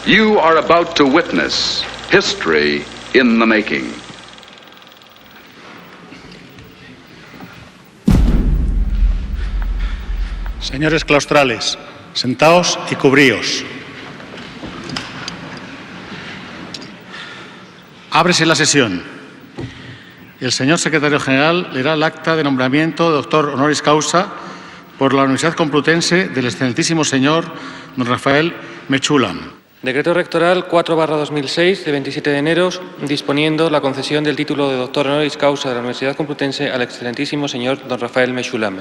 You are about to witness history in the making. Señores claustrales, sentaos y cubríos. Ábrese la sesión. El señor secretario general leerá el acta de nombramiento de doctor honoris causa por la Universidad Complutense del excelentísimo señor don Rafael Mechoulam. Decreto rectoral 4/2006 de 27 de enero disponiendo la concesión del título de doctor honoris causa de la Universidad Complutense al excelentísimo señor don Rafael Mechoulam.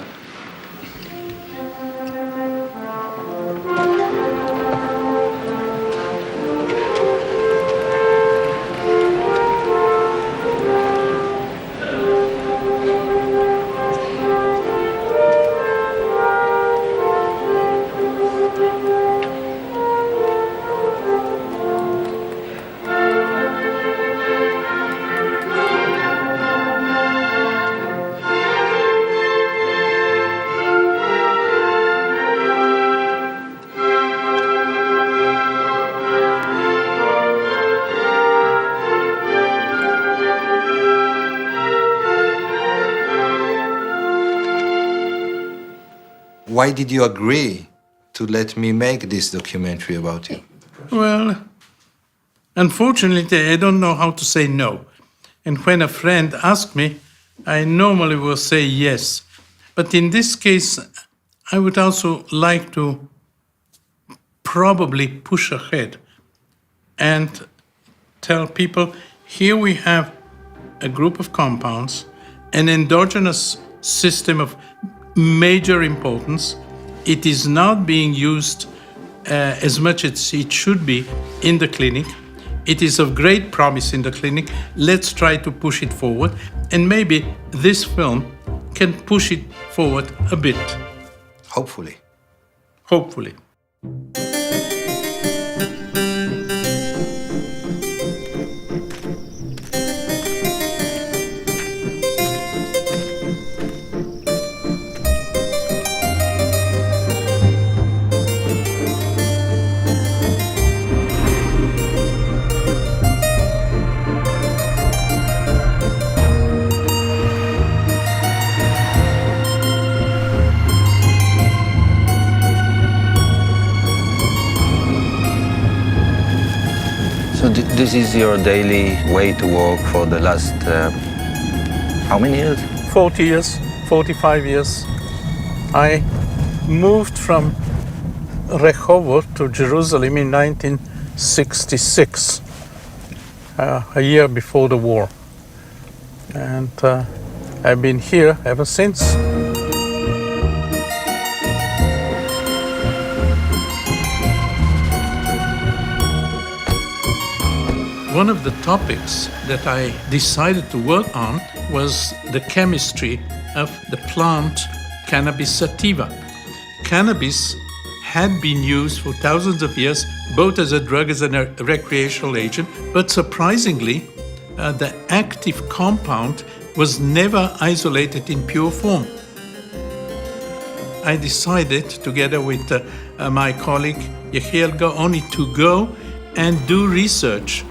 Why did you agree to let me make this documentary about you? Well, unfortunately, I don't know how to say no. And when a friend asks me, I normally will say yes. But in this case, I would also like to probably push ahead and tell people, here we have a group of compounds, an endogenous system of major importance. It is not being used as much as it should be in the clinic. It is of great promise in the clinic. Let's try to push it forward. And maybe this film can push it forward a bit. Hopefully. Hopefully. So this is your daily way to work for the last, how many years? 40 years, 45 years. I moved from Rehovot to Jerusalem in 1966, a year before the war. And I've been here ever since. One of the topics that I decided to work on was the chemistry of the plant Cannabis sativa. Cannabis had been used for thousands of years, both as a drug as a recreational agent, but surprisingly, the active compound was never isolated in pure form. I decided, together with my colleague Yechiel Gaoni, to go and do research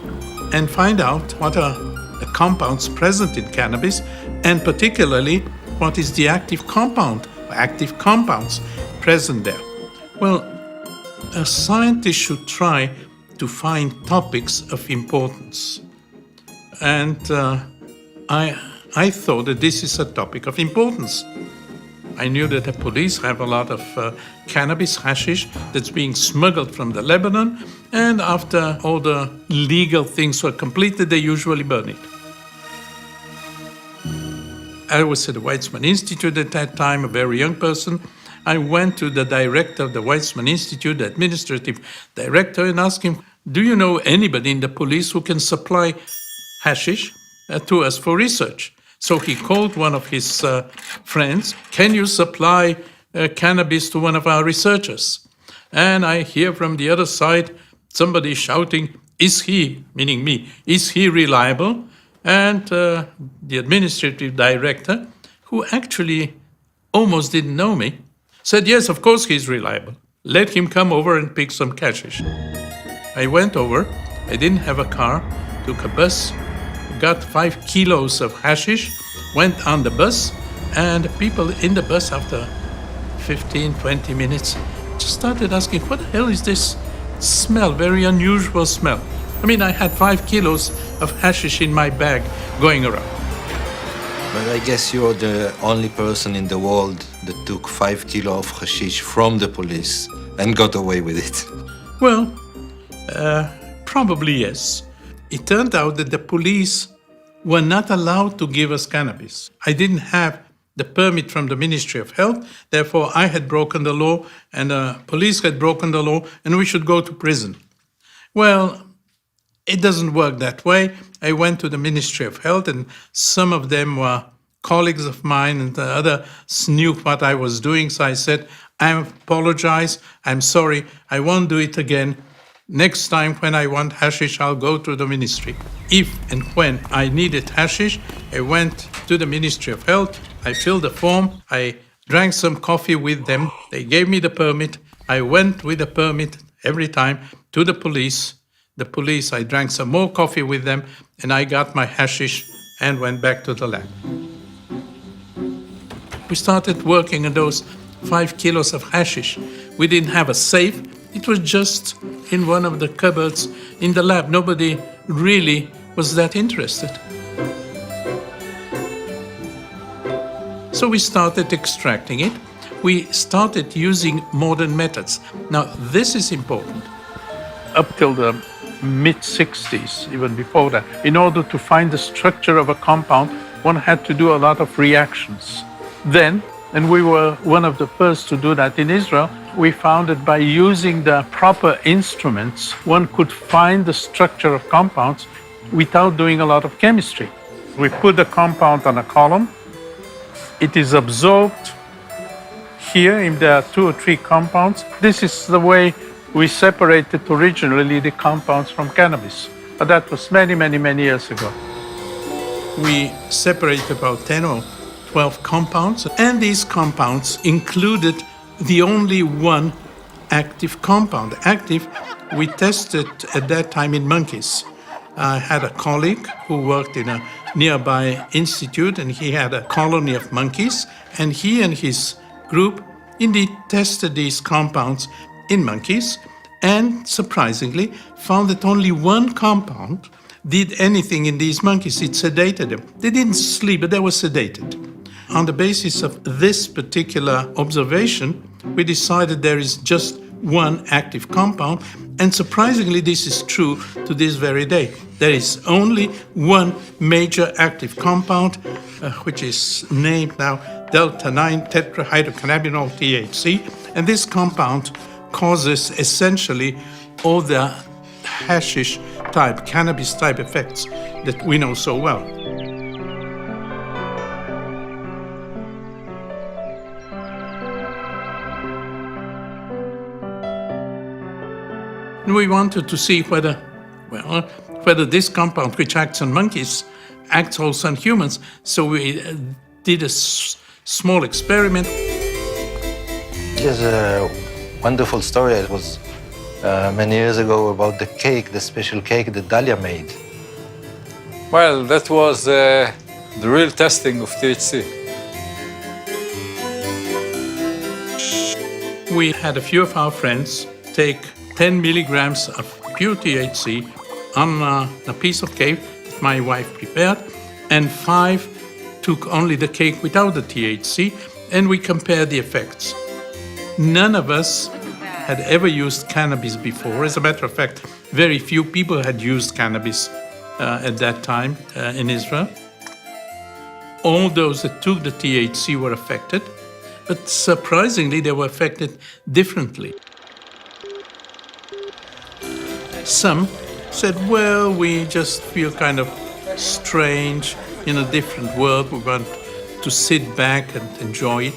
and find out what are the compounds present in cannabis, and particularly what is the active compound, or active compounds present there. Well, a scientist should try to find topics of importance. And I thought that this is a topic of importance. I knew that the police have a lot of cannabis, hashish, that's being smuggled from the Lebanon, and after all the legal things were completed, they usually burn it. I was at the Weizmann Institute at that time, a very young person. I went to the director of the Weizmann Institute, the administrative director, and asked him, do you know anybody in the police who can supply hashish to us for research? So he called one of his friends, can you supply cannabis to one of our researchers? And I hear from the other side somebody shouting, is he, meaning me, is he reliable? And the administrative director, who actually almost didn't know me, said, yes, of course he's reliable. Let him come over and pick some hashish. I went over, I didn't have a car, took a bus, got 5 kilos of hashish, went on the bus, and people in the bus after 15, 20 minutes just started asking, what the hell is this smell, very unusual smell? I mean, I had 5 kilos of hashish in my bag going around. But I guess you're the only person in the world that took 5 kilos of hashish from the police and got away with it. Well, probably yes. It turned out that the police were not allowed to give us cannabis. I didn't have the permit from the Ministry of Health, therefore I had broken the law and the police had broken the law and we should go to prison. Well, it doesn't work that way. I went to the Ministry of Health and some of them were colleagues of mine and the others knew what I was doing, so I said, I apologize, I'm sorry, I won't do it again. Next time when I want hashish, I'll go to the ministry. If and when I needed hashish, I went to the Ministry of Health, I filled the form, I drank some coffee with them, they gave me the permit, I went with the permit every time to the police. The police, I drank some more coffee with them, and I got my hashish and went back to the lab. We started working on those 5 kilos of hashish. We didn't have a safe. It was just in one of the cupboards in the lab. Nobody really was that interested. So we started extracting it. We started using modern methods. Now, this is important. Up till the mid-60s, even before that, in order to find the structure of a compound, one had to do a lot of reactions. Then, and we were one of the first to do that in Israel, we found that by using the proper instruments, one could find the structure of compounds without doing a lot of chemistry. We put the compound on a column. It is absorbed here, if there are 2 or 3 compounds. This is the way we separated originally the compounds from cannabis. But that was many, many, many years ago. We separated about 10 or 12 compounds, and these compounds included the only one active compound. Active, we tested at that time in monkeys. I had a colleague who worked in a nearby institute, and he had a colony of monkeys, and he and his group indeed tested these compounds in monkeys, and surprisingly found that only one compound did anything in these monkeys. It sedated them. They didn't sleep, but they were sedated. On the basis of this particular observation, we decided there is just one active compound, and surprisingly, this is true to this very day. There is only one major active compound, which is named now delta-9 tetrahydrocannabinol THC, and this compound causes essentially all the hashish type, cannabis type effects that we know so well. We wanted to see whether this compound, which acts on monkeys, acts also on humans. So we did a small experiment. There's a wonderful story. It was many years ago about the cake, the special cake that Dalia made. Well, that was the real testing of THC. We had a few of our friends take 10 milligrams of pure THC on a piece of cake that my wife prepared, and 5 took only the cake without the THC, and we compared the effects. None of us had ever used cannabis before. As a matter of fact, very few people had used cannabis at that time in Israel. All those that took the THC were affected, but surprisingly, they were affected differently. Some said, well, we just feel kind of strange in a different world. We want to sit back and enjoy it.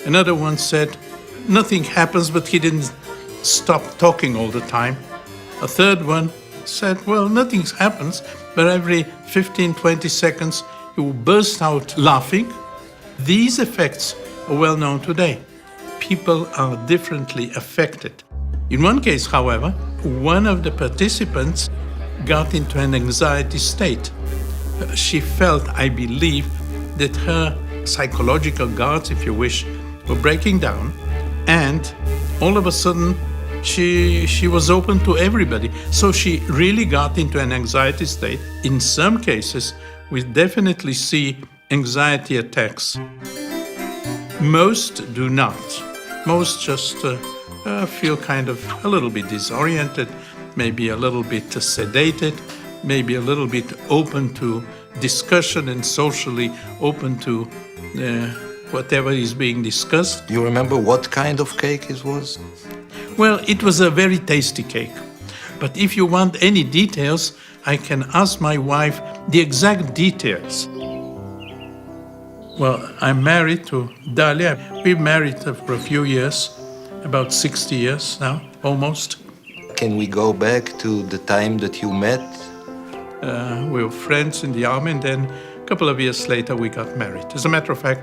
Another one said, nothing happens, but he didn't stop talking all the time. A third one said, well, nothing happens, but every 15, 20 seconds, he will burst out laughing. These effects are well known today. People are differently affected. In one case, however, one of the participants got into an anxiety state. She felt, I believe, that her psychological guards, if you wish, were breaking down, and all of a sudden she was open to everybody. So she really got into an anxiety state. In some cases, we definitely see anxiety attacks. Most do not. Most just feel kind of a little bit disoriented, maybe a little bit sedated, maybe a little bit open to discussion and socially open to whatever is being discussed. You remember what kind of cake it was? Well, it was a very tasty cake. But if you want any details, I can ask my wife the exact details. Well, I'm married to Dalia. We've married for a few years, about 60 years now, almost. Can we go back to the time that you met? We were friends in the army, and then a couple of years later we got married. As a matter of fact,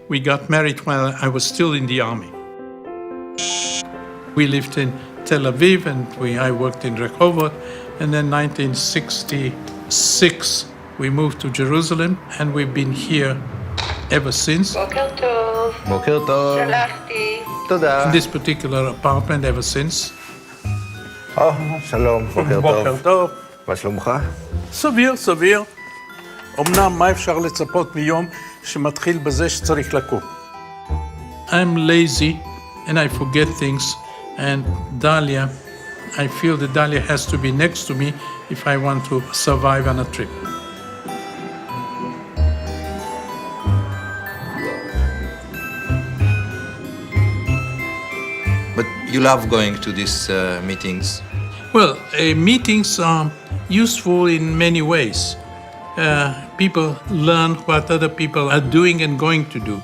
we got married while I was still in the army. We lived in Tel Aviv, and I worked in Rehovot, and then 1966 we moved to Jerusalem, and we've been here ever since. Boker tov. שלחתי. תודה. In this particular apartment ever since. שלום, בוקר טוב. מה שלומך? סביר, סביר. אמנם מה אפשר לצפות מיום שמתחיל בזה שצריך לקום? I'm lazy and I forget things, and Dalia, I feel that Dalia has to be next to me if I want to survive on a trip. But you love going to these meetings? Well, meetings are useful in many ways. People learn what other people are doing and going to do.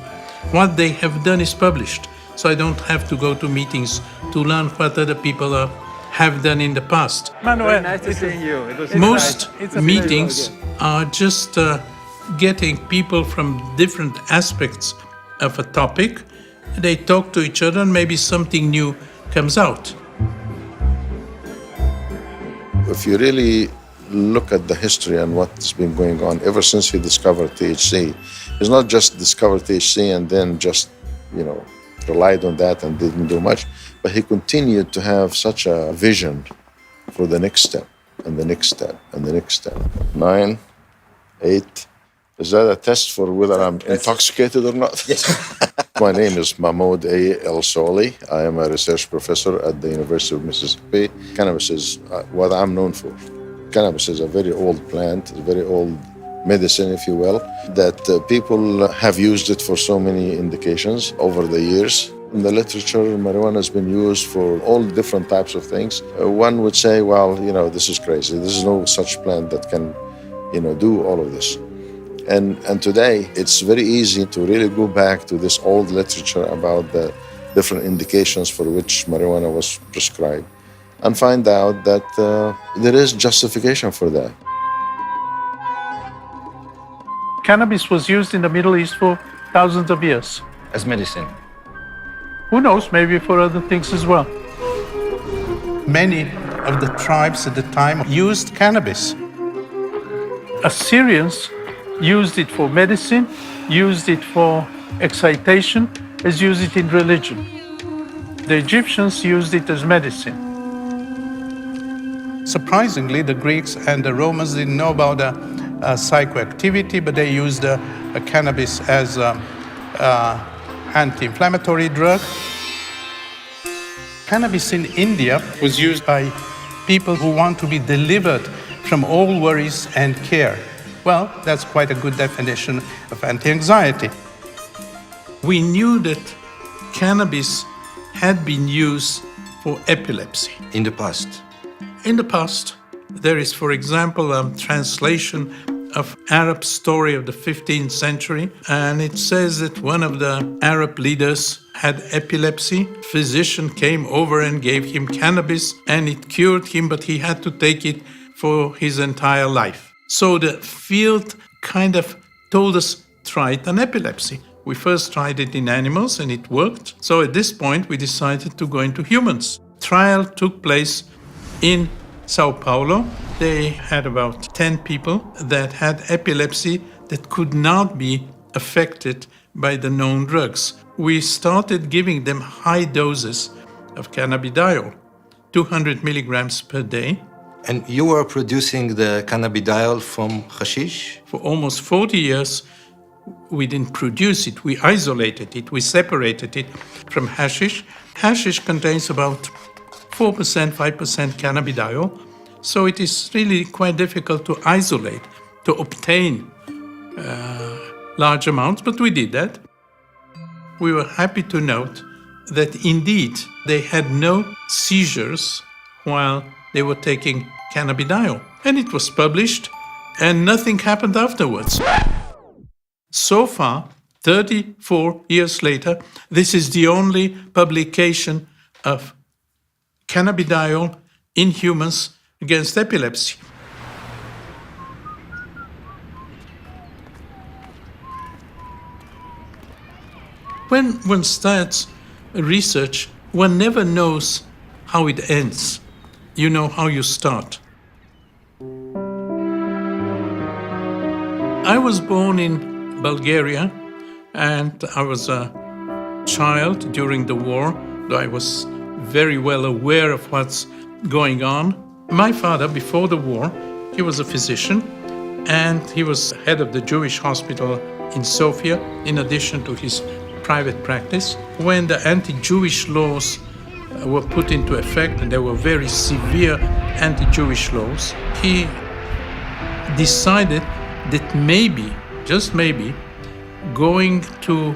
What they have done is published, so I don't have to go to meetings to learn what other people have done in the past. Manuel, Nice to see you. It was Most It's a meetings are just getting people from different aspects of a topic. They talk to each other and maybe something new comes out. If you really look at the history and what's been going on ever since he discovered THC, he's not just discovered THC and then just, relied on that and didn't do much, but he continued to have such a vision for the next step and the next step and the next step. 9, 8. Is that a test for whether I'm intoxicated or not? Yes. My name is Mahmoud A. El Soli. I am a research professor at the University of Mississippi. Cannabis is what I'm known for. Cannabis is a very old plant, a very old medicine, if you will, that people have used it for so many indications over the years. In the literature, marijuana has been used for all different types of things. One would say, well, this is crazy. There's no such plant that can, do all of this. And today, it's very easy to really go back to this old literature about the different indications for which marijuana was prescribed and find out that there is justification for that. Cannabis was used in the Middle East for thousands of years. As medicine. Who knows, maybe for other things as well. Many of the tribes at the time used cannabis. Assyrians used it for medicine, used it for excitation, as used it in religion. The Egyptians used it as medicine. Surprisingly, the Greeks and the Romans didn't know about psychoactivity, but they used cannabis as an anti-inflammatory drug. Cannabis in India was used by people who want to be delivered from all worries and care. Well, that's quite a good definition of anti-anxiety. We knew that cannabis had been used for epilepsy. In the past? In the past, there is, for example, a translation of Arab story of the 15th century, and it says that one of the Arab leaders had epilepsy. Physician came over and gave him cannabis, and it cured him, but he had to take it for his entire life. So the field kind of told us, try it on epilepsy. We first tried it in animals and it worked. So at this point, we decided to go into humans. Trial took place In Sao Paulo, they had about 10 people that had epilepsy that could not be affected by the known drugs. We started giving them high doses of cannabidiol, 200 milligrams per day. And you were producing the cannabidiol from hashish? For almost 40 years, we didn't produce it, we isolated it, we separated it from hashish. Hashish contains about 4%, 5% cannabidiol, so it is really quite difficult to isolate, to obtain large amounts, but we did that. We were happy to note that indeed they had no seizures while they were taking cannabidiol. And it was published, and nothing happened afterwards. So far, 34 years later, this is the only publication of cannabidiol in humans against epilepsy. When one starts research, one never knows how it ends. You know how you start. I was born in Bulgaria, and I was a child during the war, though I was very well aware of what's going on. My father, before the war, he was a physician, and he was head of the Jewish hospital in Sofia, in addition to his private practice. When the anti-Jewish laws were put into effect, and there were very severe anti-Jewish laws, he decided that maybe, just maybe, going to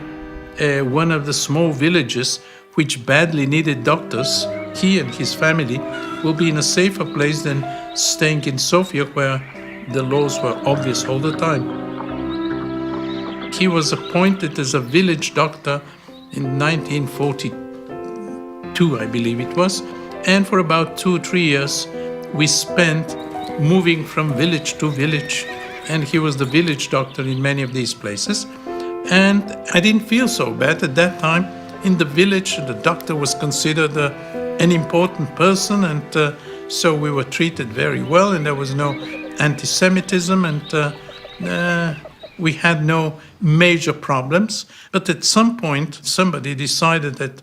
one of the small villages which badly needed doctors, he and his family will be in a safer place than staying in Sofia, where the laws were obvious all the time. He was appointed as a village doctor in 1942, I believe it was, and for about 2 or 3 years we spent moving from village to village, and he was the village doctor in many of these places. And I didn't feel so bad at that time. In the village, the doctor was considered an important person, and so we were treated very well, and there was no anti-Semitism, and we had no major problems. But at some point, somebody decided that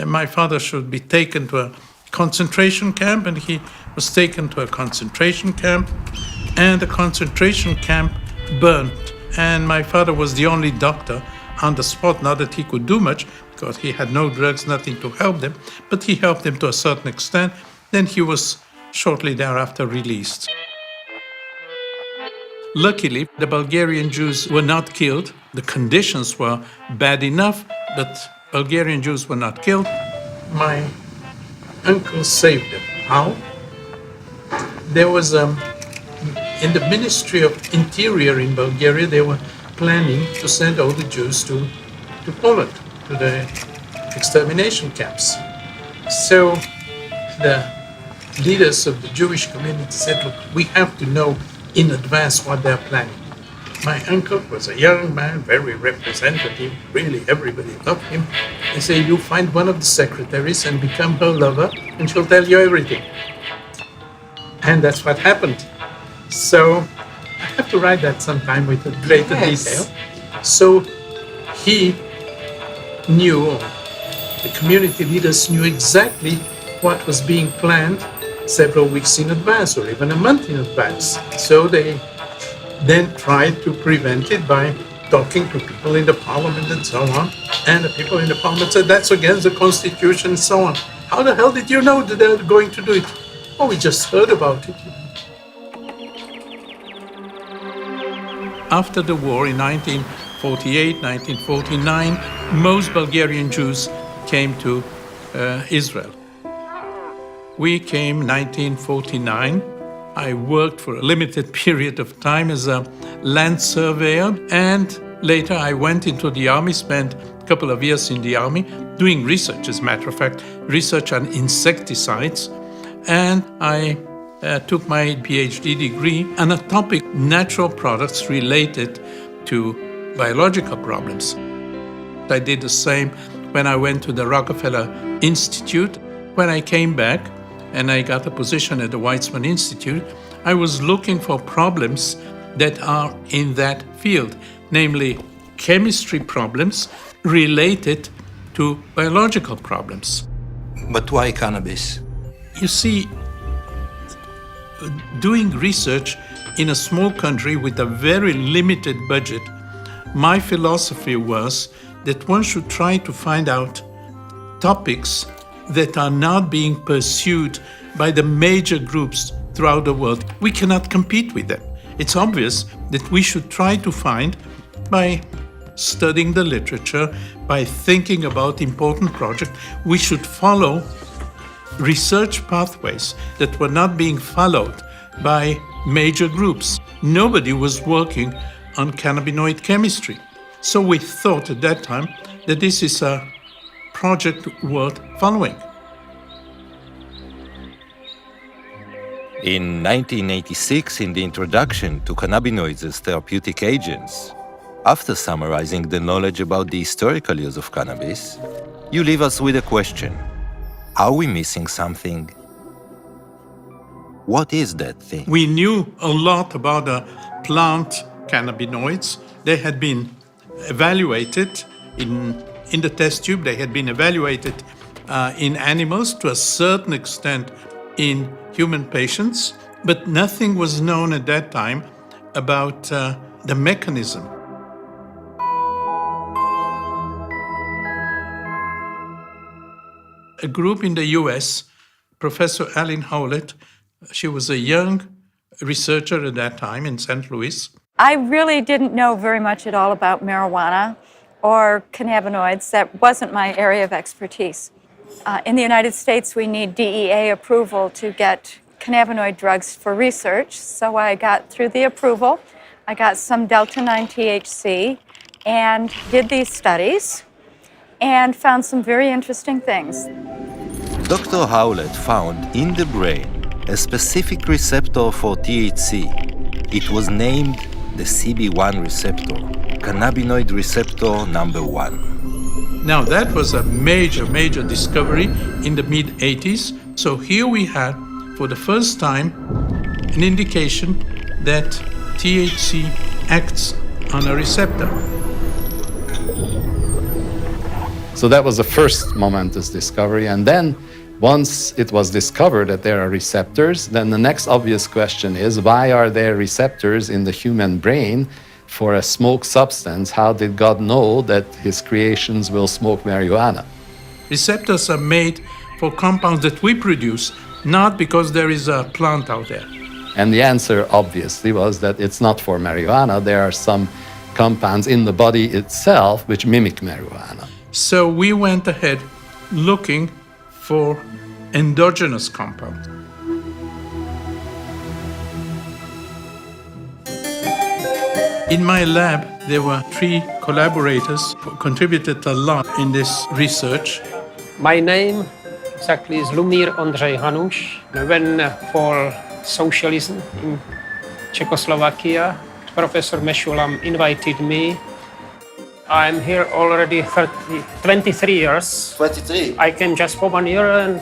my father should be taken to a concentration camp, and he was taken to a concentration camp, and the concentration camp burned. And my father was the only doctor on the spot, not that he could do much, because he had no drugs, nothing to help them, but he helped them to a certain extent. Then he was shortly thereafter released. Luckily, the Bulgarian Jews were not killed. The conditions were bad enough, but Bulgarian Jews were not killed. My uncle saved them. How? There was in the Ministry of Interior in Bulgaria, they were planning to send all the Jews to Poland, to the extermination camps. So the leaders of the Jewish community said, look, we have to know in advance what they're planning. My uncle was a young man, very representative, really everybody loved him. They say, you find one of the secretaries and become her lover, and she'll tell you everything. And that's what happened. So I have to write that sometime with a greater detail. So he knew, the community leaders knew exactly what was being planned several weeks in advance or even a month in advance. So they then tried to prevent it by talking to people in the parliament and so on. And the people in the parliament said, that's against the constitution and so on. How the hell did you know that they were going to do it? Oh, we just heard about it. After the war in 1948, 1949, most Bulgarian Jews came to Israel. We came 1949. I worked for a limited period of time as a land surveyor, and later I went into the army, spent a couple of years in the army doing research, as a matter of fact, research on insecticides, and I took my PhD degree on a topic, natural products related to biological problems. I did the same when I went to the Rockefeller Institute. When I came back, and I got a position at the Weizmann Institute, I was looking for problems that are in that field, namely chemistry problems related to biological problems. But why cannabis? You see, doing research in a small country with a very limited budget, my philosophy was that one should try to find out topics that are not being pursued by the major groups throughout the world. We cannot compete with them. It's obvious that we should try to find, by studying the literature, by thinking about important projects, we should follow research pathways that were not being followed by major groups. Nobody was working on cannabinoid chemistry. So we thought at that time that this is a project worth following. In 1986, in the introduction to cannabinoids as therapeutic agents, after summarizing the knowledge about the historical use of cannabis, you leave us with a question. Are we missing something? What is that thing? We knew a lot about the plant cannabinoids. They had been evaluated in the test tube. They had been evaluated in animals, to a certain extent in human patients, but nothing was known at that time about the mechanism. A group in the US, Professor Aline Howlett, she was a young researcher at that time in St. Louis. I really didn't know very much at all about marijuana or cannabinoids. That wasn't my area of expertise. In the United States, we need DEA approval to get cannabinoid drugs for research. So I got through the approval. I got some delta-9 THC and did these studies and found some very interesting things. Dr. Howlett found in the brain a specific receptor for THC. It was named the CB1 receptor, cannabinoid receptor number 1. Now that was a major discovery in the mid-80s. So here we had, for the first time, an indication that THC acts on a receptor. So that was the first momentous discovery. And then once it was discovered that there are receptors, then the next obvious question is, why are there receptors in the human brain for a smoke substance? How did God know that his creations will smoke marijuana? Receptors are made for compounds that we produce, not because there is a plant out there. And the answer obviously was that it's not for marijuana. There are some compounds in the body itself which mimic marijuana. So we went ahead looking for endogenous compounds. In my lab, there were 3 collaborators who contributed a lot in this research. My name exactly is Lumír Ondřej Hanuš. I went for socialism in Czechoslovakia. Professor Mechoulam invited me. I'm here already 23 years. 23? I came just for 1 year and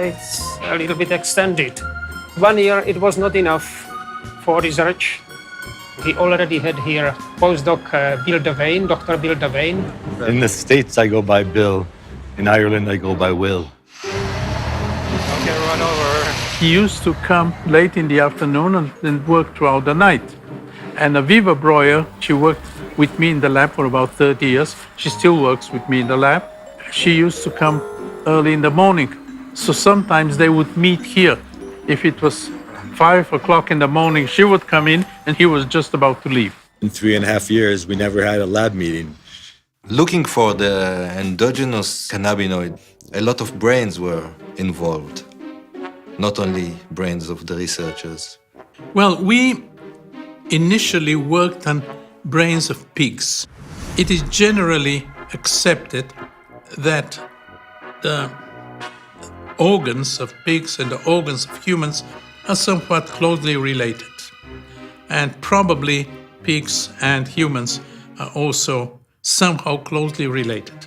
it's a little bit extended. 1 year, it was not enough for research. We already had here postdoc Bill Devane, Dr. Bill Devane. In the States, I go by Bill. In Ireland, I go by Will. Okay, run over. He used to come late in the afternoon and then work throughout the night. And Aviva Breuer, she worked with me in the lab for about 30 years. She still works with me in the lab. She used to come early in the morning. So sometimes they would meet here. If it was 5 o'clock in the morning, she would come in and he was just about to leave. In 3.5 years, we never had a lab meeting. Looking for the endogenous cannabinoid, a lot of brains were involved, not only brains of the researchers. Well, we initially worked on brains of pigs. It is generally accepted that the organs of pigs and the organs of humans are somewhat closely related. And probably pigs and humans are also somehow closely related.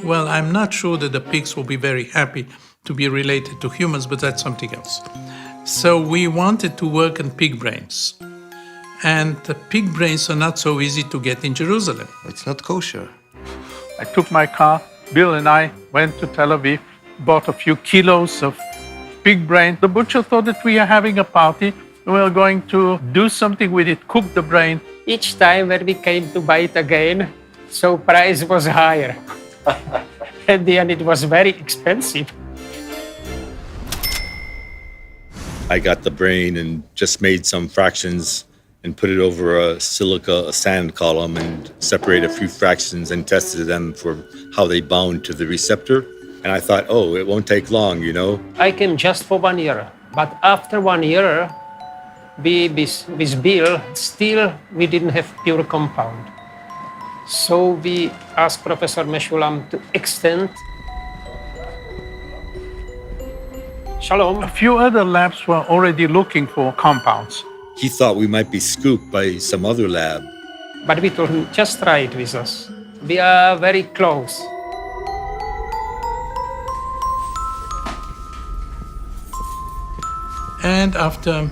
Well, I'm not sure that the pigs will be very happy to be related to humans, but that's something else. So we wanted to work on pig brains. And the pig brains are not so easy to get in Jerusalem. It's not kosher. I took my car, Bill and I went to Tel Aviv, bought a few kilos of pig brain. The butcher thought that we are having a party. We were going to do something with it, cook the brain. Each time when we came to buy it again, so price was higher. At the end, it was very expensive. I got the brain and just made some fractions and put it over a sand column and separated a few fractions and tested them for how they bound to the receptor. And I thought, oh, it won't take long, you know. I came just for 1 year, but after 1 year, with Bill, still we didn't have pure compound. So we asked Professor Mechoulam to extend. Shalom. A few other labs were already looking for compounds. He thought we might be scooped by some other lab. But we told him, just try it with us. We are very close. And after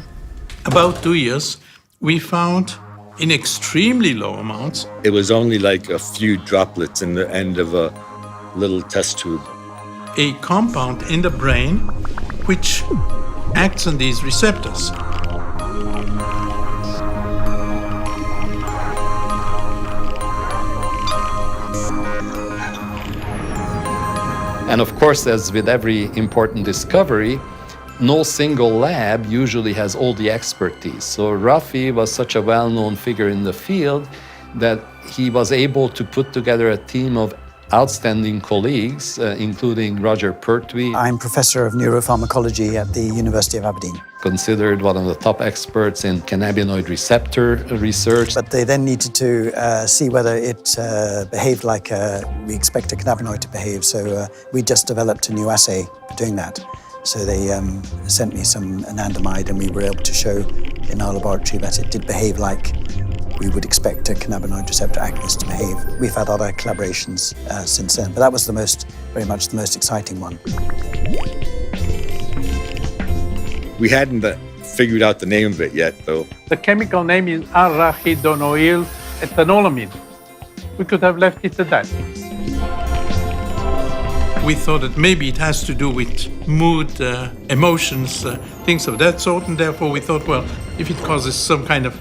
about 2 years, we found in extremely low amounts. It was only like a few droplets in the end of a little test tube. A compound in the brain which acts on these receptors. And of course, as with every important discovery, no single lab usually has all the expertise. So Rafi was such a well-known figure in the field that he was able to put together a team of outstanding colleagues, including Roger Pertwee. I'm professor of neuropharmacology at the University of Aberdeen. Considered one of the top experts in cannabinoid receptor research. But they then needed to see whether it behaved like we expect a cannabinoid to behave. So we just developed a new assay for doing that. So they sent me some anandamide, and we were able to show in our laboratory that it did behave like we would expect a cannabinoid receptor agonist to behave. We've had other collaborations since then, but that was very much the most exciting one. We hadn't figured out the name of it yet, though. The chemical name is arachidonoyl ethanolamine. We could have left it at that. We thought that maybe it has to do with mood, emotions, things of that sort, and therefore we thought, well, if it causes some kind of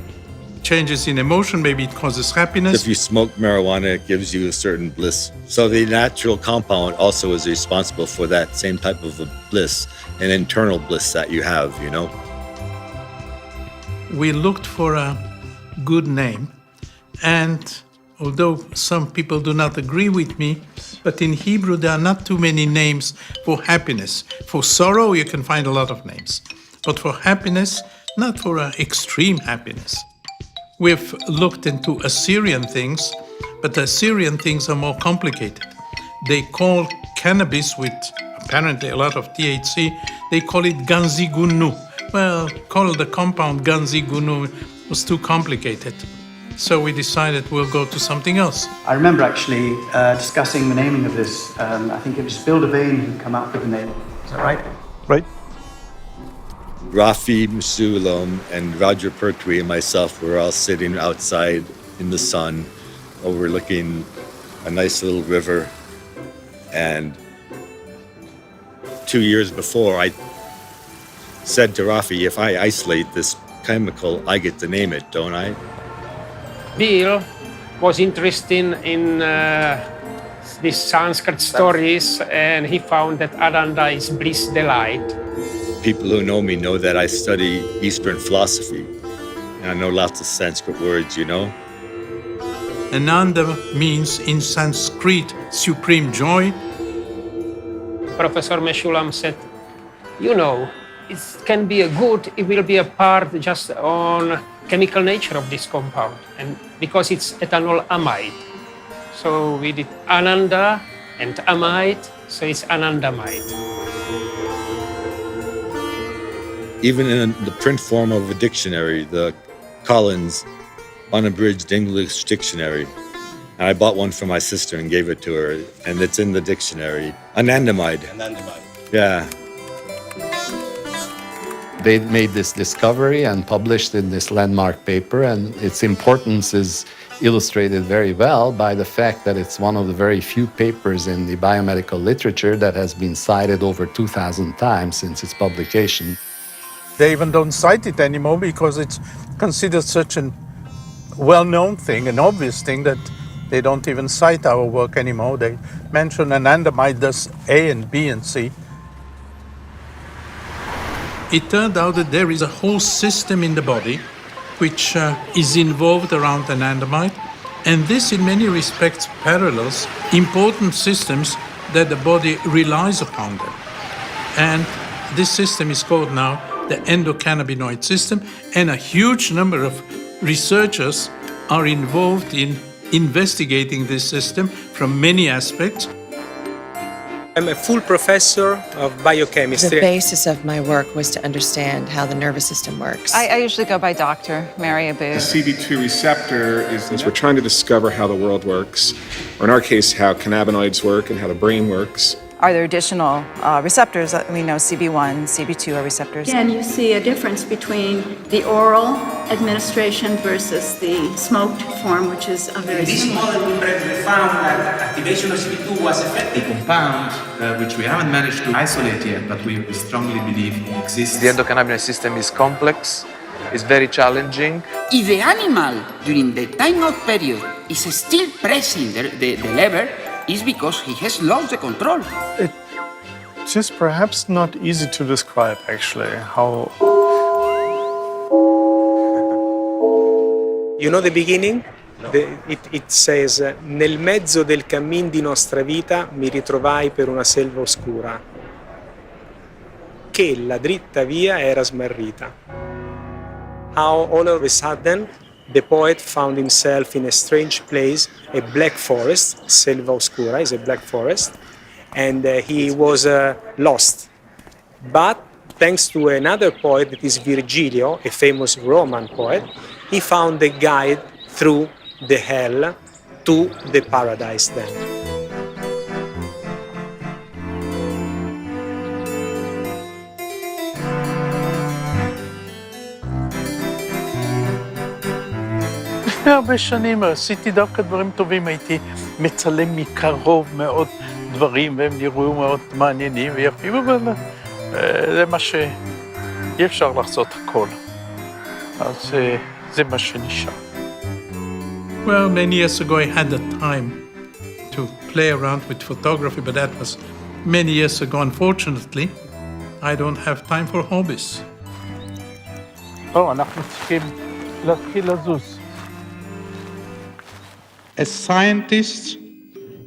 changes in emotion, maybe it causes happiness. If you smoke marijuana, it gives you a certain bliss. So the natural compound also is responsible for that same type of a bliss, an internal bliss that you have, you know. We looked for a good name, and although some people do not agree with me, but in Hebrew there are not too many names for happiness. For sorrow you can find a lot of names, but for happiness, not for extreme happiness. We've looked into Assyrian things, but the Assyrian things are more complicated. They call cannabis, with apparently a lot of THC, they call it ganzigunu. Well, call the compound ganzigunu was too complicated. So we decided we'll go to something else. I remember actually discussing the naming of this. I think it was Bill Devane who came up with the name. Is that right? Right. Rafi, Mechoulam, and Roger Pertwee and myself were all sitting outside in the sun, overlooking a nice little river. And 2 years before, I said to Rafi, if I isolate this chemical, I get to name it, don't I? Bill was interested in these Sanskrit stories, and he found that Ananda is bliss, delight. People who know me know that I study Eastern philosophy, and I know lots of Sanskrit words, you know. Ananda means in Sanskrit supreme joy. Professor Mechoulam said, you know, it can be a good, it will be a part just on chemical nature of this compound, and because it's ethanol amide. So we did Ananda and amide, so it's anandamide. Even in the print form of a dictionary, the Collins Unabridged English Dictionary, and I bought one for my sister and gave it to her, and it's in the dictionary. Anandamide. Yeah. They made this discovery and published in this landmark paper, and its importance is illustrated very well by the fact that it's one of the very few papers in the biomedical literature that has been cited over 2,000 times since its publication. They even don't cite it anymore because it's considered such a well-known thing, an obvious thing, that they don't even cite our work anymore. They mention anandamide does A and B and C. It turned out that there is a whole system in the body which is involved around anandamide, and this in many respects parallels important systems that the body relies upon them. And this system is called now the endocannabinoid system, and a huge number of researchers are involved in investigating this system from many aspects. I'm a full professor of biochemistry. The basis of my work was to understand how the nervous system works. I usually go by Dr. Mary Abu. The CB2 receptor is we're trying to discover how the world works, or in our case, how cannabinoids work and how the brain works. Are there additional receptors? We know CB1, CB2 are receptors. Again, you see a difference between the oral administration versus the smoked form, which is a very similar. In this model, we found that activation of CB2 was effective. A compound which we haven't managed to isolate yet, but we strongly believe exists. The endocannabinoid system is complex, it's very challenging. If the animal, during the time-out period, is still pressing the lever, is because he has lost the control. It's just perhaps not easy to describe, actually, how... You know the beginning? It says, nel mezzo del cammin di nostra vita mi ritrovai per una selva oscura, che la dritta via era smarrita. How all of a sudden the poet found himself in a strange place, a black forest. Selva Oscura is a black forest, and he was lost. But thanks to another poet, that is Virgilio, a famous Roman poet, he found a guide through the hell to the paradise then. לפני הרבה שנים עשיתי דווקא דברים טובים, הייתי מצלם מקרוב מאוד דברים, והם נראו מאוד מעניינים ויפים, אבל זה מה שאי אפשר לעשות הכל. אז זה מה שנשאר. Well, many years ago I had the time to play around with photography, but that was many years ago. Unfortunately, I don't have time for hobbies. אנחנו צריכים להתחיל לזוז. As scientists,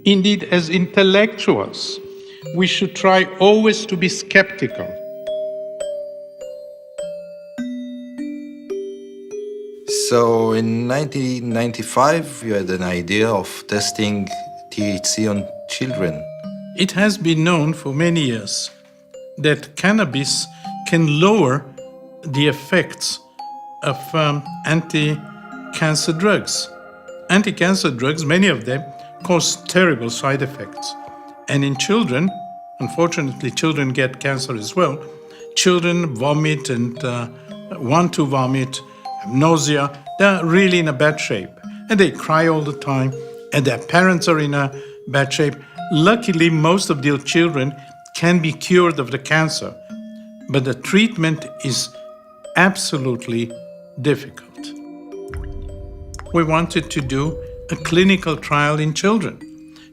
indeed as intellectuals, we should try always to be skeptical. So in 1995, you had an idea of testing THC on children. It has been known for many years that cannabis can lower the effects of anti-cancer drugs. Anti-cancer drugs, many of them, cause terrible side effects. And in children, unfortunately, children get cancer as well. Children vomit and want to vomit, have nausea. They're really in a bad shape. And they cry all the time, and their parents are in a bad shape. Luckily, most of their children can be cured of the cancer, but the treatment is absolutely difficult. We wanted to do a clinical trial in children.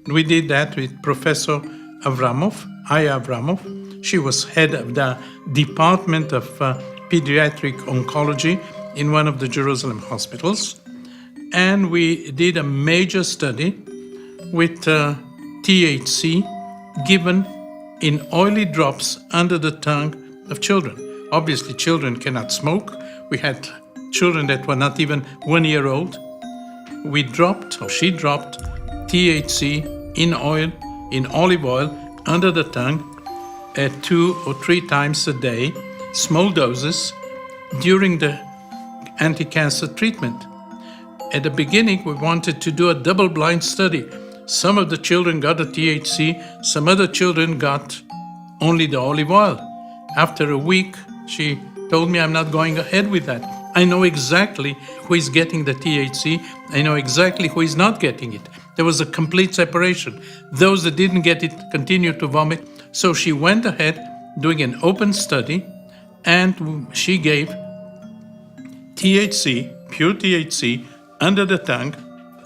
We did that with Professor Aya Avramov. She was head of the Department of Pediatric Oncology in one of the Jerusalem hospitals. And we did a major study with THC given in oily drops under the tongue of children. Obviously, children cannot smoke. We had children that were not even 1 year old. We dropped, or she dropped, THC in oil, in olive oil, under the tongue 2 or 3 times a day, small doses, during the anti-cancer treatment. At the beginning, we wanted to do a double-blind study. Some of the children got the THC, some other children got only the olive oil. After a week, she told me, I'm not going ahead with that. I know exactly who is getting the THC. I know exactly who is not getting it. There was a complete separation. Those that didn't get it continued to vomit. So she went ahead doing an open study, and she gave THC, pure THC, under the tongue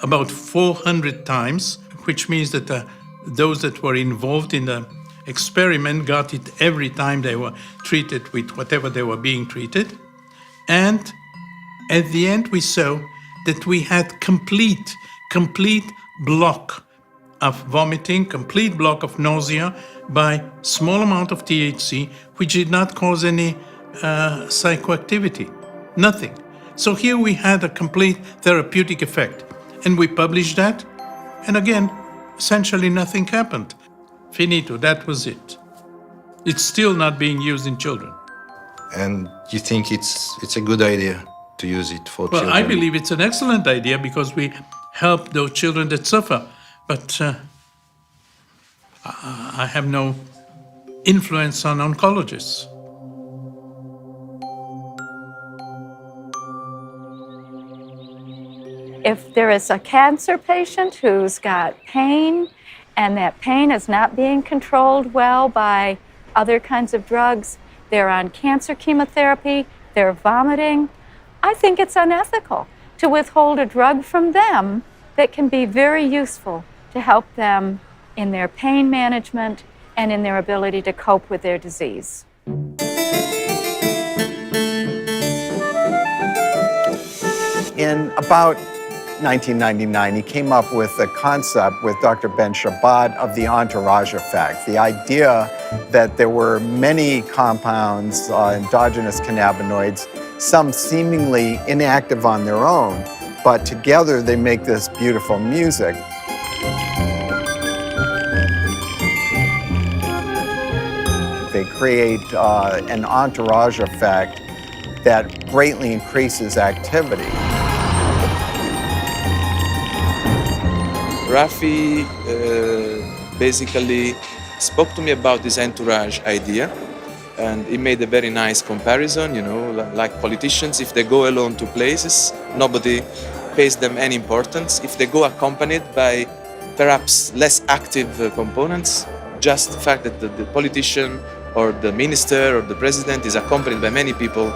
about 400 times, which means that those that were involved in the experiment got it every time they were treated with whatever they were being treated. And at the end, we saw that we had complete block of vomiting, complete block of nausea by small amount of THC, which did not cause any psychoactivity, nothing. So here we had a complete therapeutic effect. And we published that, and again, essentially nothing happened. Finito, that was it. It's still not being used in children. And you think it's a good idea to use it for children? Well, I believe it's an excellent idea because we help those children that suffer. But I have no influence on oncologists. If there is a cancer patient who's got pain and that pain is not being controlled well by other kinds of drugs, they're on cancer chemotherapy, they're vomiting, I think it's unethical to withhold a drug from them that can be very useful to help them in their pain management and in their ability to cope with their disease. In about 1999, he came up with a concept with Dr. Ben Shabbat of the entourage effect, the idea that there were many compounds, endogenous cannabinoids, some seemingly inactive on their own, but together they make this beautiful music. They create an entourage effect that greatly increases activity. Rafi basically spoke to me about this entourage idea, and he made a very nice comparison, you know, like politicians, if they go alone to places, nobody pays them any importance. If they go accompanied by perhaps less active components, just the fact that the politician or the minister or the president is accompanied by many people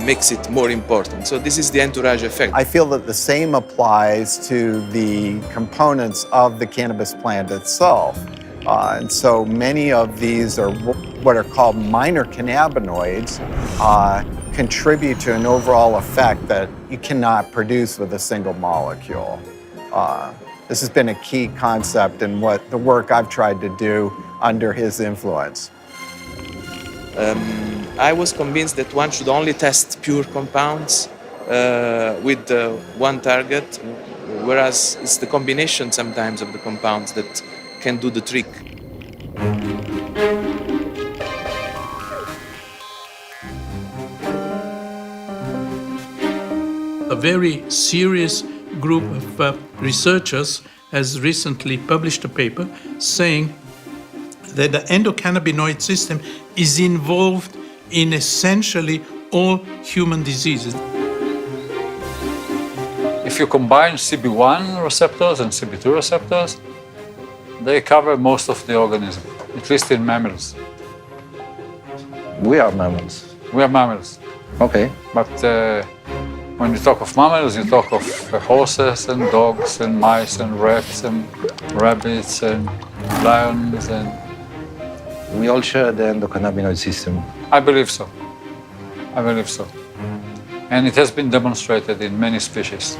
makes it more important. So this is the entourage effect. I feel that the same applies to the components of the cannabis plant itself. And so many of these are what are called minor cannabinoids, contribute to an overall effect that you cannot produce with a single molecule. This has been a key concept in what the work I've tried to do under his influence. I was convinced that one should only test pure compounds with one target, whereas it's the combination sometimes of the compounds that can do the trick. A very serious group of researchers has recently published a paper saying that the endocannabinoid system is involved in essentially all human diseases. If you combine CB1 receptors and CB2 receptors, they cover most of the organism, at least in mammals. We are mammals. We are mammals. Okay. But when you talk of mammals, you talk of horses and dogs and mice and rats and rabbits and lions and... We all share the endocannabinoid system. I believe so. I believe so. And it has been demonstrated in many species.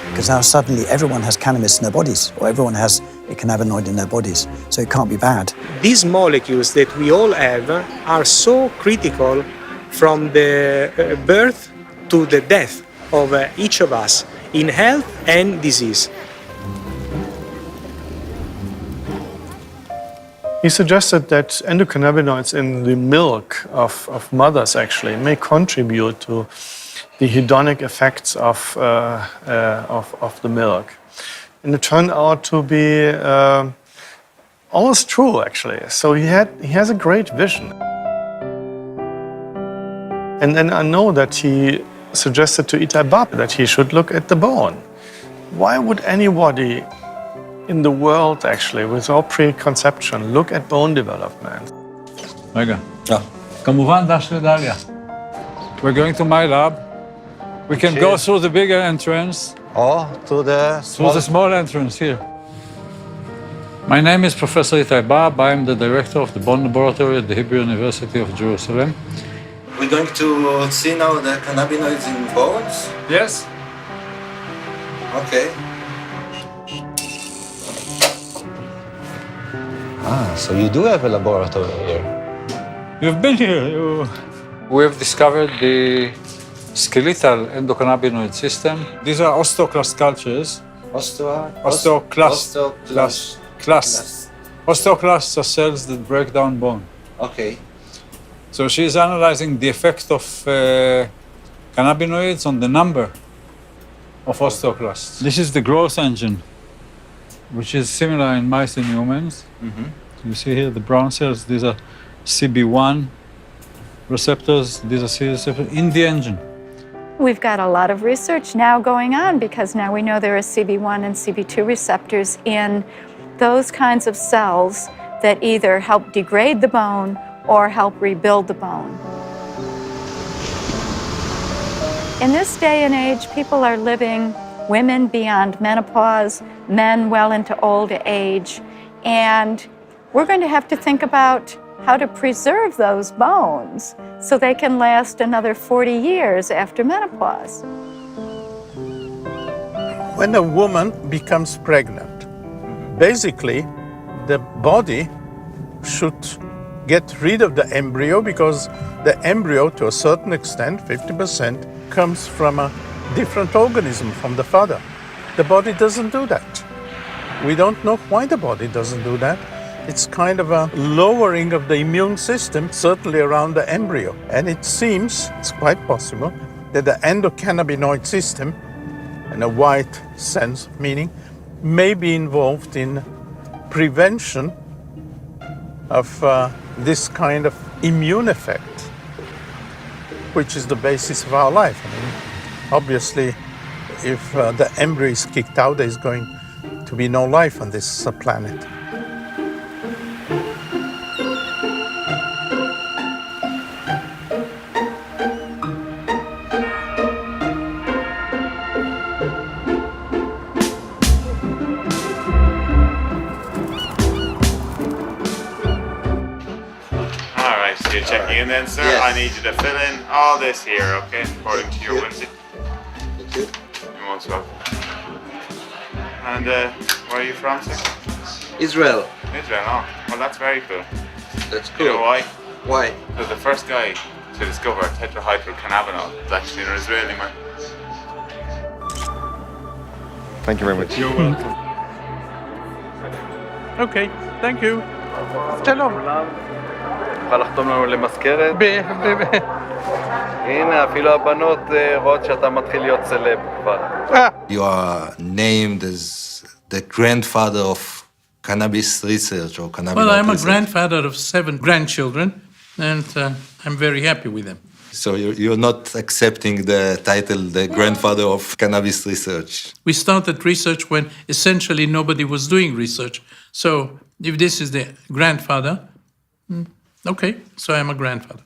Because now suddenly everyone has cannabis in their bodies, or everyone has a cannabinoid in their bodies, so it can't be bad. These molecules that we all have are so critical from the birth to the death of each of us in health and disease. He suggested that endocannabinoids in the milk of mothers actually may contribute to the hedonic effects of the milk. And it turned out to be almost true, actually. So he has a great vision. And then I know that he suggested to Itai Bab that he should look at the bone. Why would anybody in the world, actually, without preconception, look at bone development? רגע. כמובן, דש לדליה. We're going to my lab. We can go through the bigger entrance. Or to the small entrance here. My name is Professor Itai Bab. I am the director of the Bone Laboratory at the Hebrew University of Jerusalem. We're going to see now the cannabinoids in bones? Yes. Okay. So you do have a laboratory here. You've been here. We have discovered the skeletal endocannabinoid system. These are osteoclast cultures. Osteoclasts are cells that break down bone. Okay. So she's analyzing the effect of cannabinoids on the number of osteoclasts. This is the growth engine, which is similar in mice and humans. You see here the brown cells, these are CB1 receptors, these are C receptors in the engine. We've got a lot of research now going on because now we know there are CB1 and CB2 receptors in those kinds of cells that either help degrade the bone or help rebuild the bone. In this day and age, people are living, women beyond menopause, men well into old age, and we're going to have to think about how to preserve those bones so they can last another 40 years after menopause. When a woman becomes pregnant, basically the body should get rid of the embryo because the embryo, to a certain extent, 50%, comes from a different organism from the father. The body doesn't do that. We don't know why the body doesn't do that. It's kind of a lowering of the immune system, certainly around the embryo. And it seems, it's quite possible, that the endocannabinoid system, in a wide sense of meaning, may be involved in prevention of this kind of immune effect, which is the basis of our life. I mean, obviously, if the embryo is kicked out, there's going to be no life on this planet. Checking in then, sir. Yes. I need you to fill in all this here, okay? According to your whimsy. Thank you. You're most welcome. And where are you from, sir? Israel. Israel, oh. Well, that's very cool. That's cool. You know why? Why? Because the first guy to discover tetrahydrocannabinol is actually an Israeli man. Thank you very much. You're welcome. Okay, thank you. Shalom. תוכל לחתום לנו למזכרת? הנה, אפילו הבנות רואות שאתה מתחיל להיות סלב כבר. You are named as the grandfather of cannabis research or cannabis Well, I'm a research. grandfather of 7 grandchildren, and I'm very happy with them. So you're not accepting the title, the grandfather of cannabis research. We started research when essentially nobody was doing research. So if this is the grandfather, okay, so I'm a grandfather.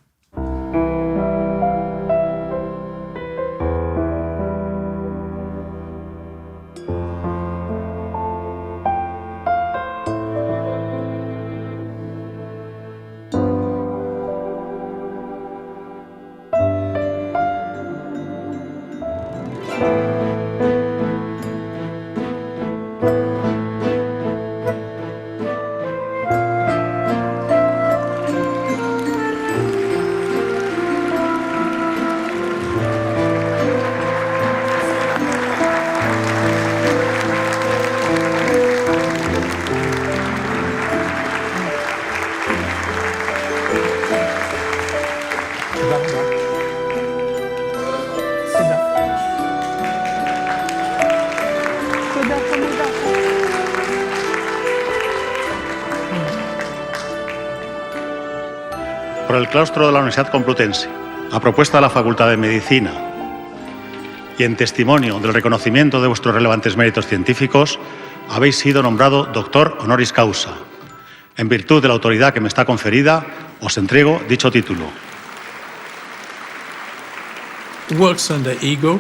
el claustro de la Universidad Complutense, a propuesta de la Facultad de Medicina y en testimonio del reconocimiento de vuestros relevantes méritos científicos, habéis sido nombrado doctor honoris causa. En virtud de la autoridad que me está conferida, os entrego dicho título. Works on the ego.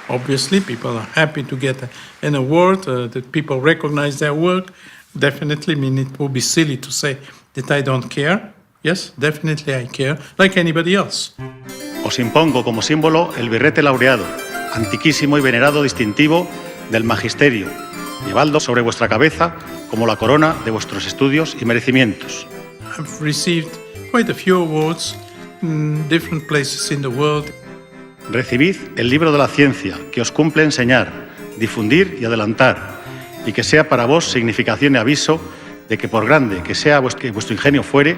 Obviously, people are happy to get an award, that people recognize their work. Definitely, I mean, it would be silly to say that I don't care. Yes, definitely I care, like anybody else. Os impongo como símbolo el birrete laureado, antiquísimo y venerado distintivo del magisterio, llevadlo sobre vuestra cabeza como la corona de vuestros estudios y merecimientos. I've received quite a few awards in different places in the world. Recibid el libro de la ciencia, que os cumple enseñar, difundir y adelantar, y que sea para vos significación y aviso de que por grande que sea vuestro ingenio fuere,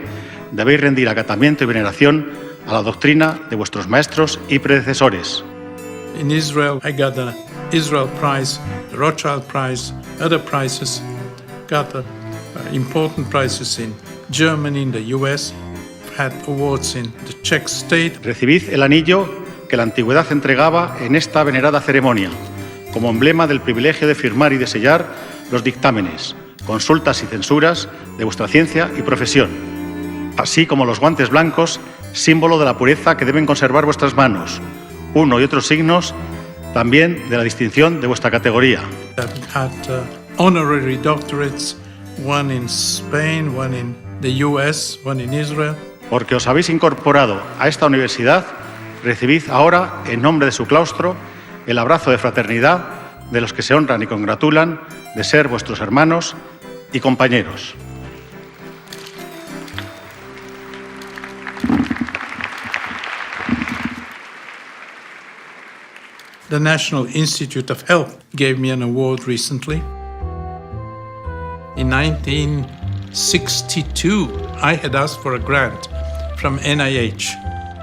debéis rendir acatamiento y veneración a la doctrina de vuestros maestros y predecesores. In Israel, I got the Israel Prize, the Rothschild Prize, other prizes. Got important prizes in Germany, in the US. Had awards in the Czech state. Recibid el anillo que la antigüedad entregaba en esta venerada ceremonia, como emblema del privilegio de firmar y de sellar los dictámenes, consultas y censuras de vuestra ciencia y profesión, así como los guantes blancos, símbolo de la pureza que deben conservar vuestras manos, uno y otros signos también de la distinción de vuestra categoría. I've had honorary doctorates, one in Spain, one in the US, one in Israel. Porque os habéis incorporado a esta universidad, recibid ahora, en nombre de su claustro, el abrazo de fraternidad de los que se honran y congratulan de ser vuestros hermanos y compañeros. The National Institute of Health gave me an award recently. In 1962, I had asked for a grant from NIH.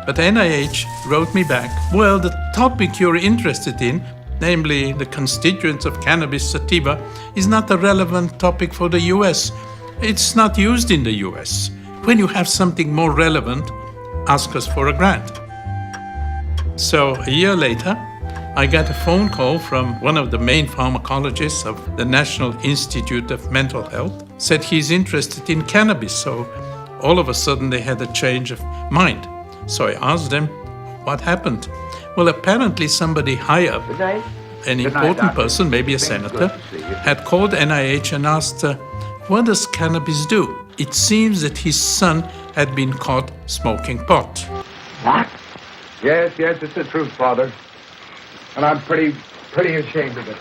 But NIH wrote me back, well, the topic you're interested in, namely the constituents of cannabis sativa, is not a relevant topic for the US. It's not used in the US. When you have something more relevant, ask us for a grant. So a year later, I got a phone call from one of the main pharmacologists of the National Institute of Mental Health, said he's interested in cannabis. So all of a sudden they had a change of mind. So I asked them, what happened? Well, apparently somebody high up, an important person, maybe a senator, had called NIH and asked, what does cannabis do? It seems that his son had been caught smoking pot. What? Yes, it's the truth, Father. And I'm pretty ashamed of it.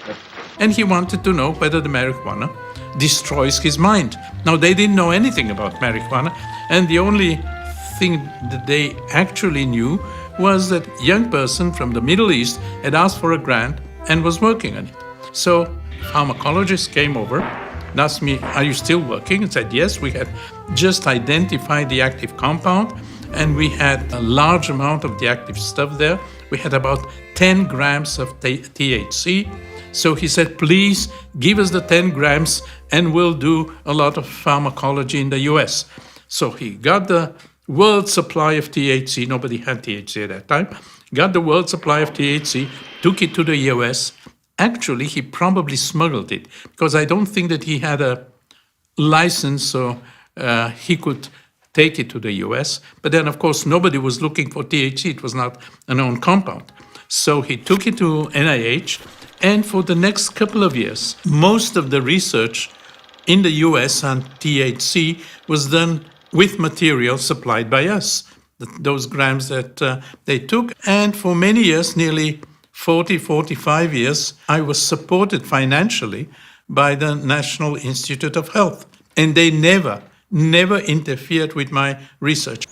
And he wanted to know whether the marijuana destroys his mind. Now, they didn't know anything about marijuana, and the only thing that they actually knew was that a young person from the Middle East had asked for a grant and was working on it. So pharmacologists came over and asked me, are you still working? And said, yes, we had just identified the active compound and we had a large amount of the active stuff there. We had about 10 grams of THC. So he said, please give us the 10 grams and we'll do a lot of pharmacology in the US. So he got the world supply of THC. Nobody had THC at that time. Got the world supply of THC, took it to the US. Actually, he probably smuggled it because I don't think that he had a license so he could take it to the US. But then, of course, nobody was looking for THC. It was not a known compound. So he took it to NIH. And for the next couple of years, most of the research in the US on THC was done with material supplied by us, those grams that they took. And for many years, nearly 45 years, I was supported financially by the National Institute of Health. And they never interfered with my research.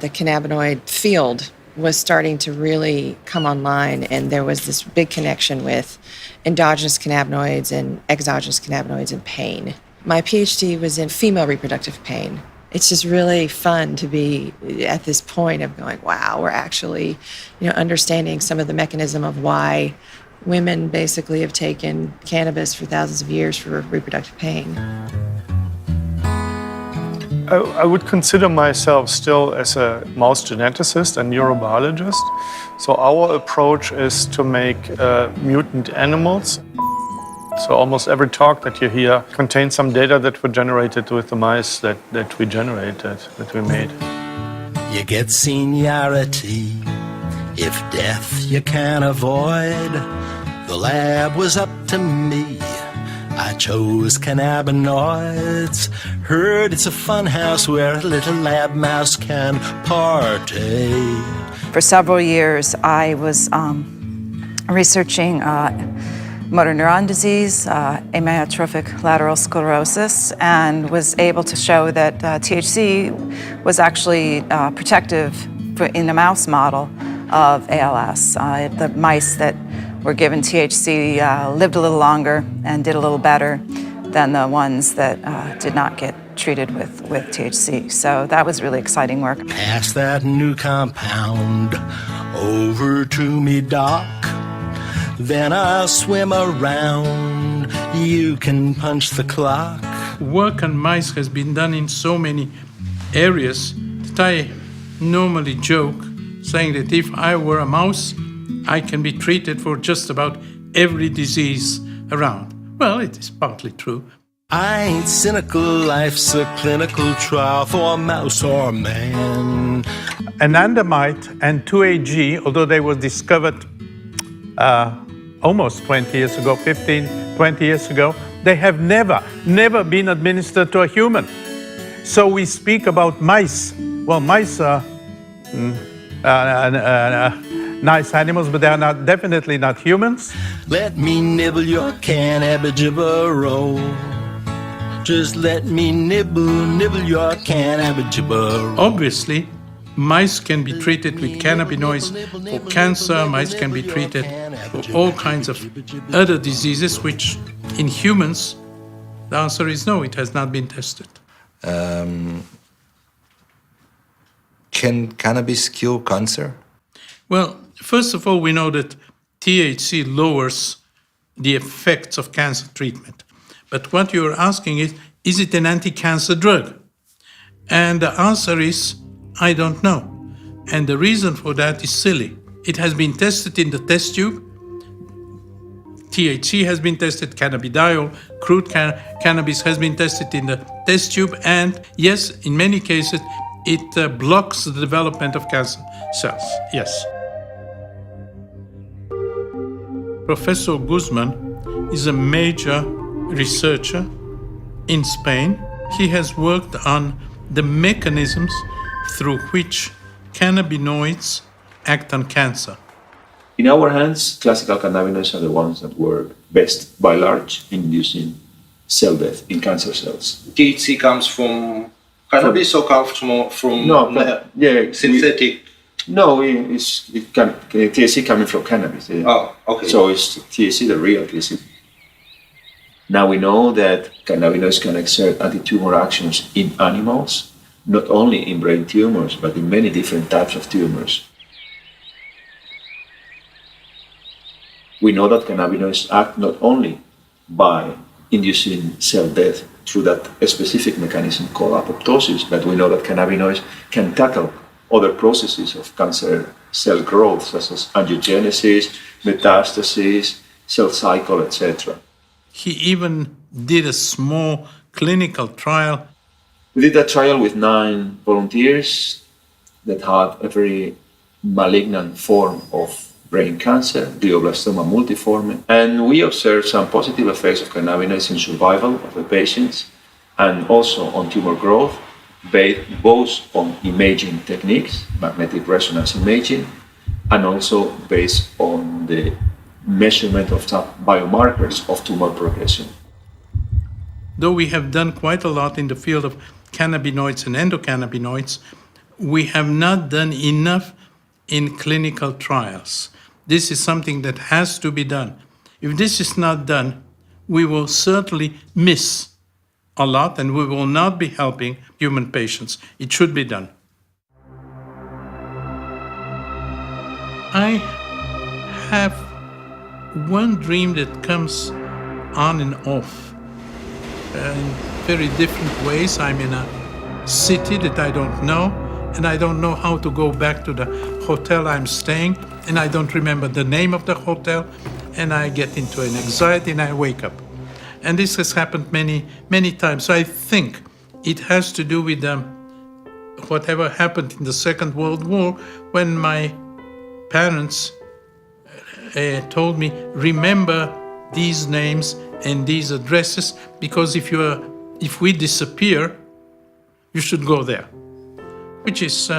The cannabinoid field was starting to really come online, and there was this big connection with endogenous cannabinoids and exogenous cannabinoids and pain. My PhD was in female reproductive pain. It's just really fun to be at this point of going, wow, we're actually, understanding some of the mechanism of why women basically have taken cannabis for thousands of years for reproductive pain. I would consider myself still as a mouse geneticist and neurobiologist. So our approach is to make mutant animals. So almost every talk that you hear contains some data that were generated with the mice that we generated, that we made. You get seniority if death you can't avoid. The lab was up to me. I chose cannabinoids. Heard it's a fun house where a little lab mouse can partake. For several years, I was researching motor neuron disease, amyotrophic lateral sclerosis, and was able to show that THC was actually protective in a mouse model of ALS. The mice that were given THC lived a little longer and did a little better than the ones that did not get treated with THC. So that was really exciting work. Pass that new compound over to me, doc. Then I'll swim around. You can punch the clock. Work on mice has been done in so many areas that I normally joke, saying that if I were a mouse, I can be treated for just about every disease around. Well, it is partly true. I ain't cynical, life's a clinical trial for mouse or man. Anandamide and 2-AG, although they were discovered almost 20 years ago, 15, 20 years ago, they have never been administered to a human. So we speak about mice. Well, mice are nice animals, but they are definitely not humans. Let me nibble your cannabis-roll. Just let me nibble your cannabis-roll. Obviously, mice can be treated with cannabinoids for cancer. Mice can be treated for all kinds of other diseases, which in humans, the answer is no, it has not been tested. Can cannabis cure cancer? Well, first of all, we know that THC lowers the effects of cancer treatment. But what you're asking is it an anti-cancer drug? And the answer is, I don't know. And the reason for that is silly. It has been tested in the test tube. THC has been tested, cannabidiol, crude cannabis has been tested in the test tube. And yes, in many cases, it blocks the development of cancer cells, yes. Professor Guzman is a major researcher in Spain. He has worked on the mechanisms through which cannabinoids act on cancer. In our hands, classical cannabinoids are the ones that work best, by large, in inducing cell death in cancer cells. THC comes from cannabis or comes from synthetic? THC coming from cannabis. Yeah. Oh, okay. So it's THC, the real THC. Now we know that cannabinoids can exert anti-tumor actions in animals, not only in brain tumors, but in many different types of tumors. We know that cannabinoids act not only by inducing cell death through that specific mechanism called apoptosis, but we know that cannabinoids can tackle other processes of cancer cell growth, such as angiogenesis, metastasis, cell cycle, etc. He even did a small clinical trial. We did a trial with 9 volunteers that had a very malignant form of brain cancer, glioblastoma multiforme, and we observed some positive effects of cannabinoids in survival of the patients and also on tumor growth, based both on imaging techniques, magnetic resonance imaging, and also based on the measurement of some biomarkers of tumor progression. Though we have done quite a lot in the field of cannabinoids and endocannabinoids, we have not done enough in clinical trials. This is something that has to be done. If this is not done, we will certainly miss a lot and we will not be helping human patients. It should be done. I have one dream that comes on and off in very different ways. I'm in a city that I don't know, and I don't know how to go back to the hotel I'm staying, and I don't remember the name of the hotel, and I get into an anxiety and I wake up. And this has happened many, many times. So I think it has to do with whatever happened in the Second World War, when my parents told me, remember these names and these addresses, because if we disappear, you should go there. Which is,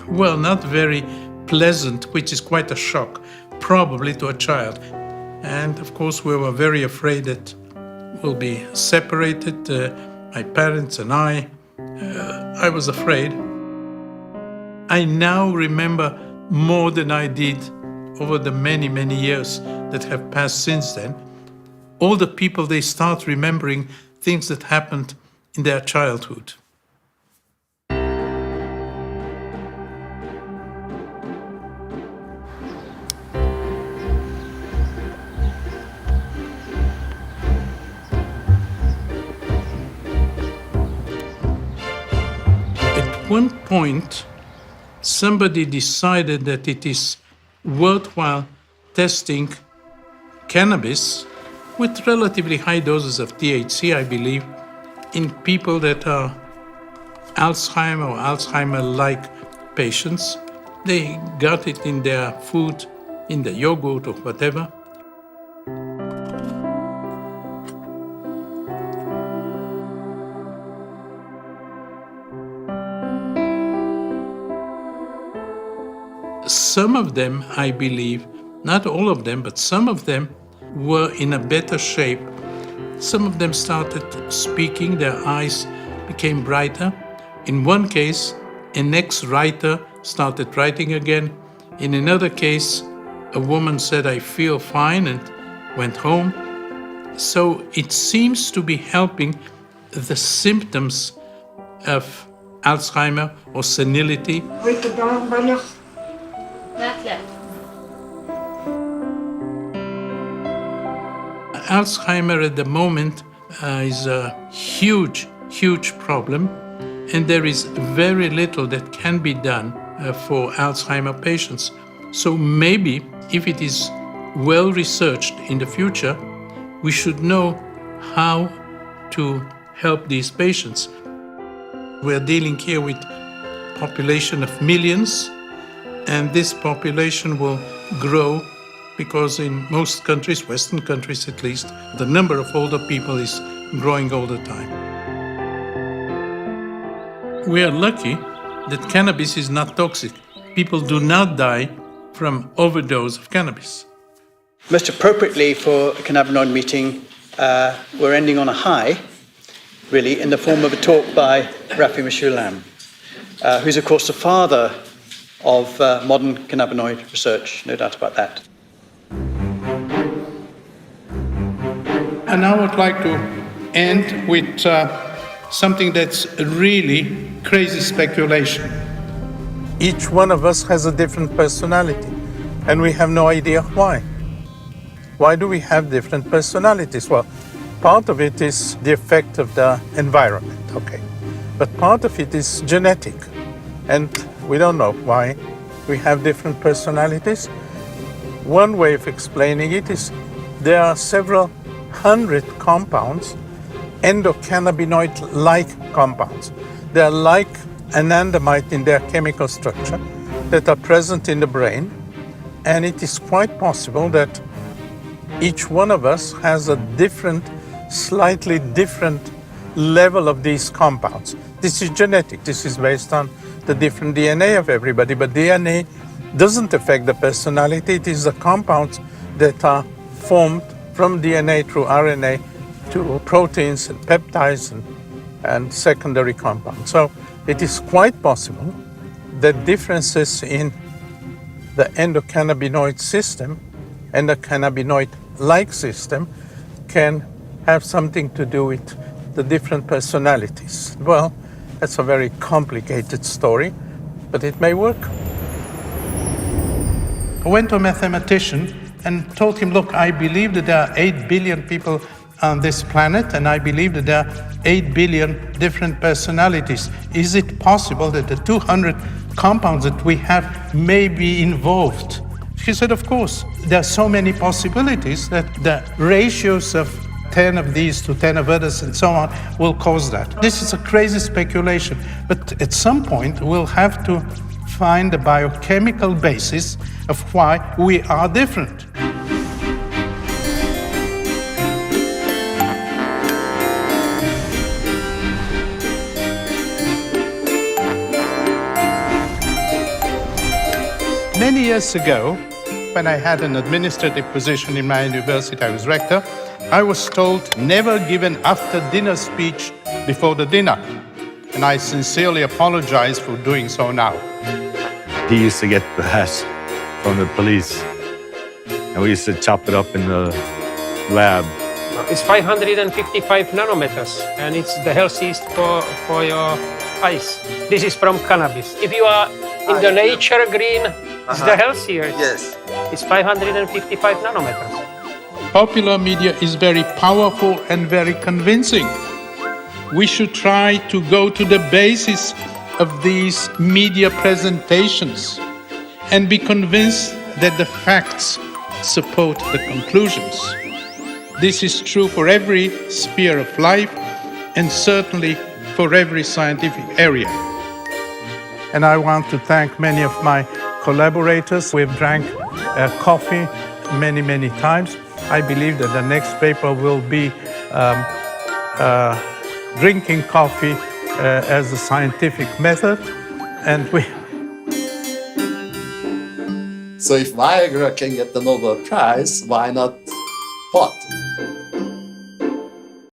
well, not very pleasant, which is quite a shock, probably to a child. And of course, we were very afraid that we'll be separated, my parents and I. I was afraid. I now remember more than I did over the many, many years that have passed since then. All the people, they start remembering things that happened in their childhood. At one point, somebody decided that it is worthwhile testing cannabis with relatively high doses of THC, I believe, in people that are Alzheimer or Alzheimer-like patients. They got it in their food, in the yogurt or whatever. Some of them, I believe, not all of them, but some of them were in a better shape. Some of them started speaking, their eyes became brighter. In one case, an ex-writer started writing again. In another case, a woman said, I feel fine, and went home. So it seems to be helping the symptoms of Alzheimer or senility. Alzheimer at the moment is a huge, huge problem, and there is very little that can be done for Alzheimer patients. So maybe if it is well researched in the future, we should know how to help these patients. We're dealing here with a population of millions, and this population will grow because in most countries, Western countries at least, the number of older people is growing all the time. We are lucky that cannabis is not toxic. People do not die from overdose of cannabis. Most appropriately for a cannabinoid meeting, we're ending on a high, really, in the form of a talk by Rafi Mechoulam, who's of course the father of modern cannabinoid research, no doubt about that. And I would like to end with something that's really crazy speculation. Each one of us has a different personality, and we have no idea why. Why do we have different personalities? Well, part of it is the effect of the environment, okay. But part of it is genetic, and we don't know why we have different personalities. One way of explaining it is there are several hundred compounds, endocannabinoid-like compounds. They are like anandamide in their chemical structure that are present in the brain, and it is quite possible that each one of us has a different, slightly different level of these compounds. This is genetic. This is based on the different DNA of everybody, but DNA doesn't affect the personality. It is the compounds that are formed from DNA through RNA to proteins and peptides and secondary compounds. So it is quite possible that differences in the endocannabinoid system and the cannabinoid-like system can have something to do with the different personalities. Well, that's a very complicated story, but it may work. I went to a mathematician and told him, look, I believe that there are 8 billion people on this planet, and I believe that there are 8 billion different personalities. Is it possible that the 200 compounds that we have may be involved? He said, of course. There are so many possibilities that the ratios of 10 of these to 10 of others and so on will cause that. This is a crazy speculation, but at some point we'll have to find the biochemical basis of why we are different. Many years ago, when I had an administrative position in my university, I was rector, I was told never give an after-dinner speech before the dinner. And I sincerely apologize for doing so now. He used to get the hash from the police, and we used to chop it up in the lab. It's 555 nanometers, and it's the healthiest for your eyes. This is from cannabis. If you are in the nature green, it's the healthier. Yes. It's 555 nanometers. Popular media is very powerful and very convincing. We should try to go to the basis of these media presentations and be convinced that the facts support the conclusions. This is true for every sphere of life and certainly for every scientific area. And I want to thank many of my collaborators. We've drank coffee many, many times. I believe that the next paper will be drinking coffee as a scientific method, and So if Viagra can get the Nobel Prize, why not pot?